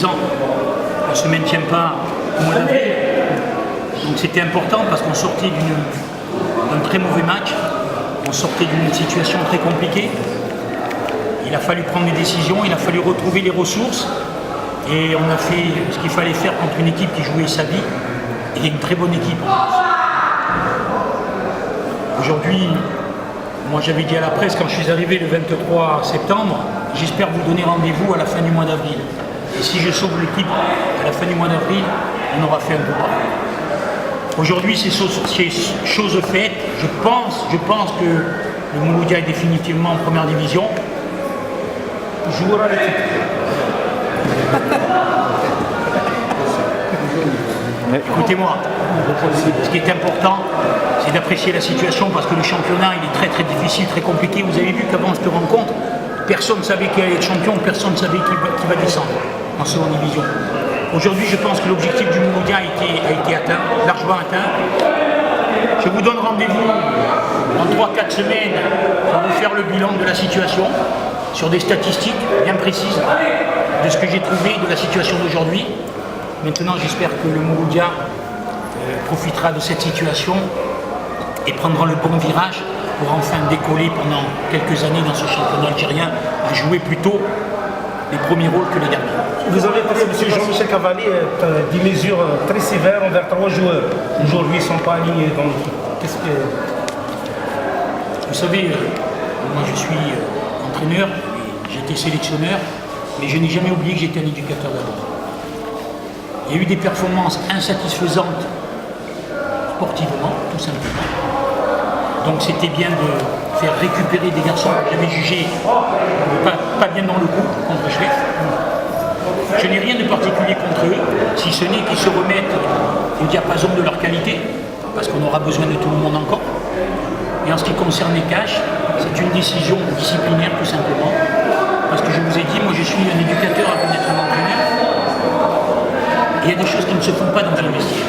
10 ans, on ne se maintient pas au mois d'avril. Donc c'était important parce qu'on sortait d'un très mauvais match, on sortait d'une situation très compliquée. Il a fallu prendre des décisions, il a fallu retrouver les ressources et on a fait ce qu'il fallait faire contre une équipe qui jouait sa vie et une très bonne équipe. Aujourd'hui, moi j'avais dit à la presse quand je suis arrivé le 23 septembre, j'espère vous donner rendez-vous à la fin du mois d'avril. Et si je sauve l'équipe à la fin du mois d'avril, on aura fait un beau pas. Aujourd'hui, c'est chose faite. Je pense que le Mouloudia est définitivement en première division. Jouera l'équipe. Écoutez-moi, ce qui est important, c'est d'apprécier la situation parce que le championnat, il est très très difficile, très compliqué. Vous avez vu qu'avant cette rencontre, personne ne savait qui allait être champion, personne ne savait qui va descendre en seconde division. Aujourd'hui, je pense que l'objectif du Mouloudia a été atteint, largement atteint. Je vous donne rendez-vous dans 3-4 semaines pour vous faire le bilan de la situation, sur des statistiques bien précises de ce que j'ai trouvé de la situation d'aujourd'hui. Maintenant, j'espère que le Mouloudia profitera de cette situation et prendra le bon virage pour enfin décoller pendant quelques années dans ce championnat algérien, à jouer plutôt les premiers rôles que les derniers. Vous avez parlé, M. Jean-Michel Cavalli, des mesures très sévères envers 3 joueurs. Aujourd'hui, ils ne sont pas alignés dans l'équipe. Qu'est-ce que... Vous savez, moi je suis entraîneur, j'étais sélectionneur, mais je n'ai jamais oublié que j'étais un éducateur d'abord. Il y a eu des performances insatisfaisantes sportivement, tout simplement. Donc c'était bien de faire récupérer des garçons que j'avais jugés pas bien dans le coup contre Schleff. Je n'ai rien de particulier contre eux, si ce n'est qu'ils se remettent au diapason de leur qualité, parce qu'on aura besoin de tout le monde encore. Et en ce qui concerne les caches, c'est une décision disciplinaire tout simplement, parce que je vous ai dit, moi je suis un éducateur avant d'être un entraîneur, et il y a des choses qui ne se font pas dans un vestiaire.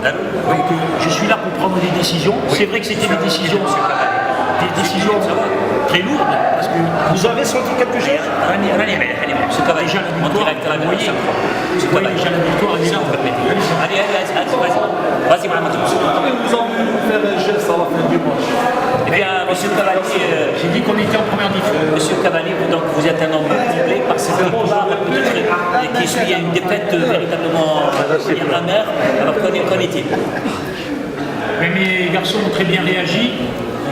Donc je suis là pour prendre des décisions. C'est vrai que c'était des décisions très lourdes, parce que vous avez senti quelque chose? Déjà la victoire, vous voyez, déjà la victoire, elle est là. Vas-y, Mohamed. Vous en faire un geste à la fin du match. Eh bien, monsieur Cavalier, j'ai dit qu'on était en première division. Monsieur Cavalier, donc vous êtes un homme doublé parce que et qui suit une défaite véritablement amère. Alors qu'en est-il? Mais mes garçons ont très bien réagi.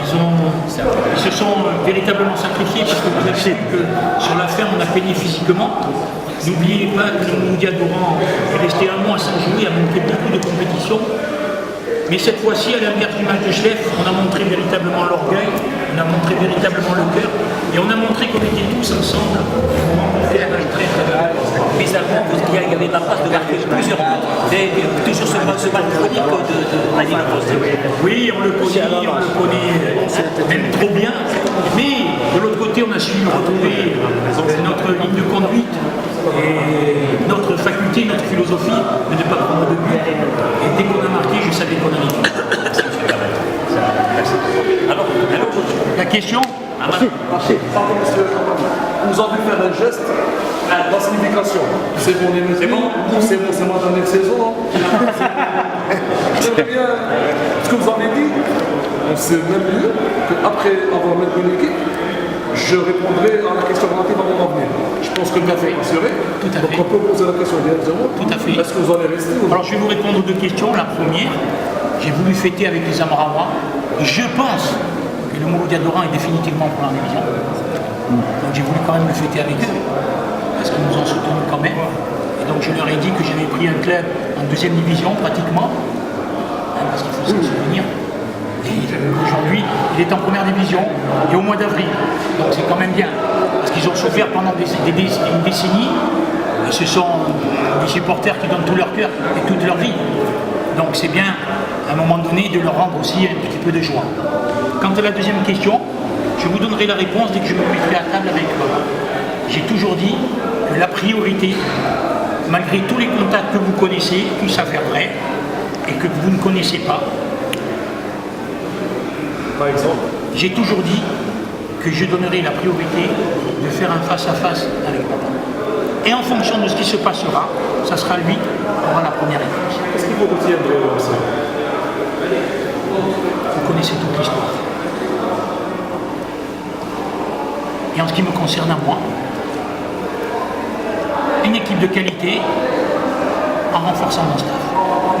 Ils se sont véritablement sacrifiés parce que vous avez vu que sur la fin on a peiné physiquement. N'oubliez pas que le Mouloudia d'Oran est resté un mois sans jouer, a montré beaucoup de compétition. Mais cette fois-ci, à l'inverse du match de Schleff, on a montré véritablement l'orgueil, on a montré véritablement le cœur, et on a montré qu'on était tous ensemble pour remporter un match très très bien. Bizarrement, il y avait la place de marquer plusieurs buts, toujours ce match chronique de Mani Poste. Oui, on le connaît même trop bien, mais de l'autre côté, on a su retrouver notre ligne de conduite et notre faculté, notre philosophie de ne pas prendre de but. Et dès qu'on a marqué, je savais qu'on allait. Alors, la question? Pardon, monsieur. Vous avez fait un geste, la signification. C'est bon, c'est ma dernière saison. J'aimerais bien ce que vous avez dit. C'est même mieux qu'après avoir maintenu l'équipe, je répondrai à la question relative à mon avenir. Je pense que le café est assuré. Tout à fait. Donc on peut poser la question directement. Tout à fait. Est-ce que vous allez rester ou... Alors je vais vous répondre aux 2 questions. La première, j'ai voulu fêter avec les Amarawa. Je pense que le Mouloudia d'Oran est définitivement en première division. Donc j'ai voulu quand même le fêter avec eux, parce qu'ils nous ont soutenus quand même. Et donc je leur ai dit que j'avais pris un club en 2e division pratiquement, parce qu'il faut s'en souvenir. Et aujourd'hui, il est en première division et au mois d'avril. Donc c'est quand même bien, parce qu'ils ont souffert pendant une décennie. Et ce sont des supporters qui donnent tout leur cœur et toute leur vie. Donc c'est bien, à un moment donné, de leur rendre aussi un petit peu de joie. Quant à la deuxième question, je vous donnerai la réponse dès que je me mettrai à table avec eux. J'ai toujours dit que la priorité, malgré tous les contacts que vous connaissez, qui s'avèrent vrais, et que vous ne connaissez pas, Par exemple, j'ai toujours dit que je donnerais la priorité de faire un face-à-face avec papa. Et en fonction de ce qui se passera, ça sera lui qui aura la première réponse. Qu'est-ce qu'il faut retenir de ça? Vous connaissez toute l'histoire. Et en ce qui me concerne à moi, une équipe de qualité en renforçant mon staff.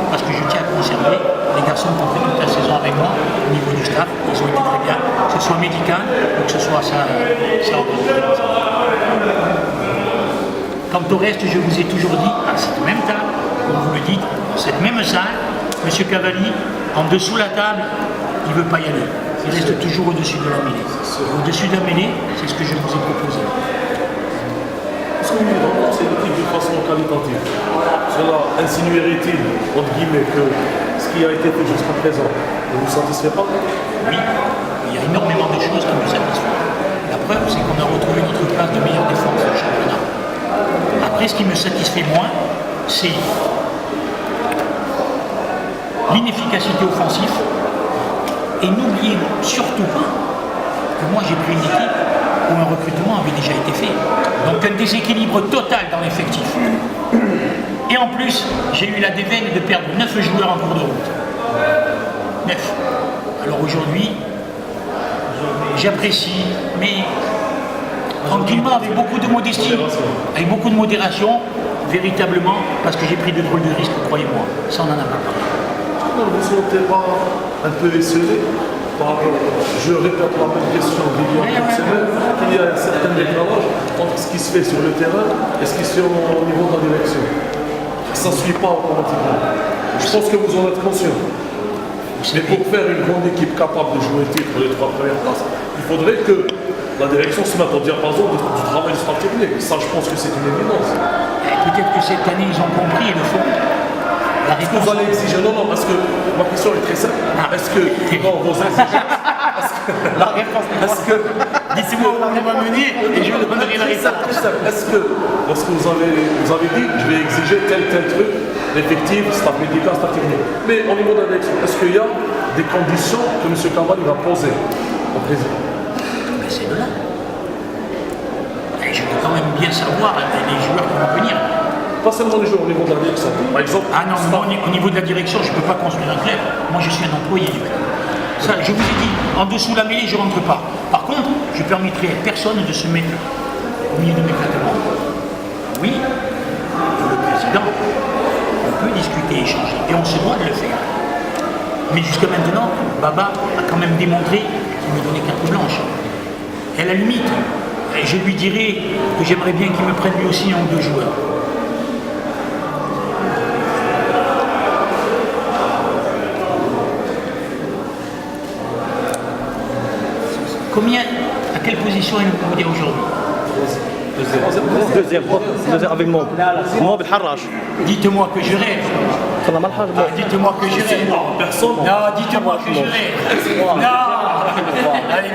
Parce que je tiens à conserver les garçons qui ont fait toute la saison avec moi au niveau du staff. Ils ont été très bien, que ce soit médical ou que ce soit ça. Quant au reste, je vous ai toujours dit, à cette même table, comme vous le dites, dans cette même salle, M. Cavalli, en dessous de la table, il ne veut pas y aller. Il reste toujours au-dessus de la mêlée. Au-dessus de la mêlée, c'est ce que je vous ai proposé. Est-ce que vous renforcez l'équipe de façon qualitative? Cela insinuerait-il, entre guillemets, que ce qui a été fait jusqu'à présent ne vous satisfait pas? Oui, il y a énormément de choses qui nous satisfont. La preuve, c'est qu'on a retrouvé notre place de meilleure défense du championnat. Après, ce qui me satisfait moins, c'est l'inefficacité offensive. Et n'oubliez surtout pas que moi j'ai pris une équipe où un recrutement avait déjà été fait. Donc un déséquilibre total dans l'effectif. Et en plus, j'ai eu la déveine de perdre 9 joueurs en cours de route. 9. Alors aujourd'hui, j'apprécie, mais tranquillement, avec beaucoup de modestie, avec beaucoup de modération, véritablement, parce que j'ai pris de drôles de risques, croyez-moi. Ça, on en a pas parlé. Non, vous ne vous sentez pas un peu esselé par, je répète la même question d'il y a quelques semaines, qu'il y a un certain décalage entre ce qui se fait sur le terrain et ce qui se fait au niveau de la direction. Ça ne suit pas automatiquement. Je pense que vous en êtes conscient. Mais pour faire une grande équipe capable de jouer le titre les 3 premières places, il faudrait que la direction se mette au diapason du travail du staff technique. Ça, je pense que c'est une évidence. Peut-être que cette année, ils ont compris et le font. Est-ce que vous allez exiger? Non, non, parce que ma question est très simple. Est-ce que dans vos exigences, la réponse est que dites-moi où on va mener et je vous donnerai la réponse. est-ce que lorsque vous avez dit je vais exiger tel truc, l'effectif, staff médical, staff technique, mais au niveau de la direction, est-ce qu'il y a des conditions que M. Cavalli va poser au président? Ben, c'est de là. Et je veux quand même bien savoir les joueurs qui vont venir. Pas seulement les joueurs au niveau de la direction. Par exemple, Ah non, moi, au niveau de la direction, je ne peux pas construire un club. Moi, je suis un employé du club. Ça, je vous ai dit, en dessous de la mêlée, je ne rentre pas. Par contre, je permettrai à personne de se mettre au milieu de mes platements. Oui, le président, on peut discuter, échanger, et on se doit de le faire. Mais jusqu'à maintenant, Baba a quand même démontré qu'il me donnait carte blanche. Et à la limite, je lui dirais que j'aimerais bien qu'il me prenne lui aussi un ou 2 joueurs. Combien, à quelle position est le Moudia aujourd'hui? Deuxième avec moi. Moi, بالحراش. Dites-moi que je rêve. كنا مع الحرب. Dites-moi que je rêve. personne. Non, dites-moi que je rêve. Non. Allez,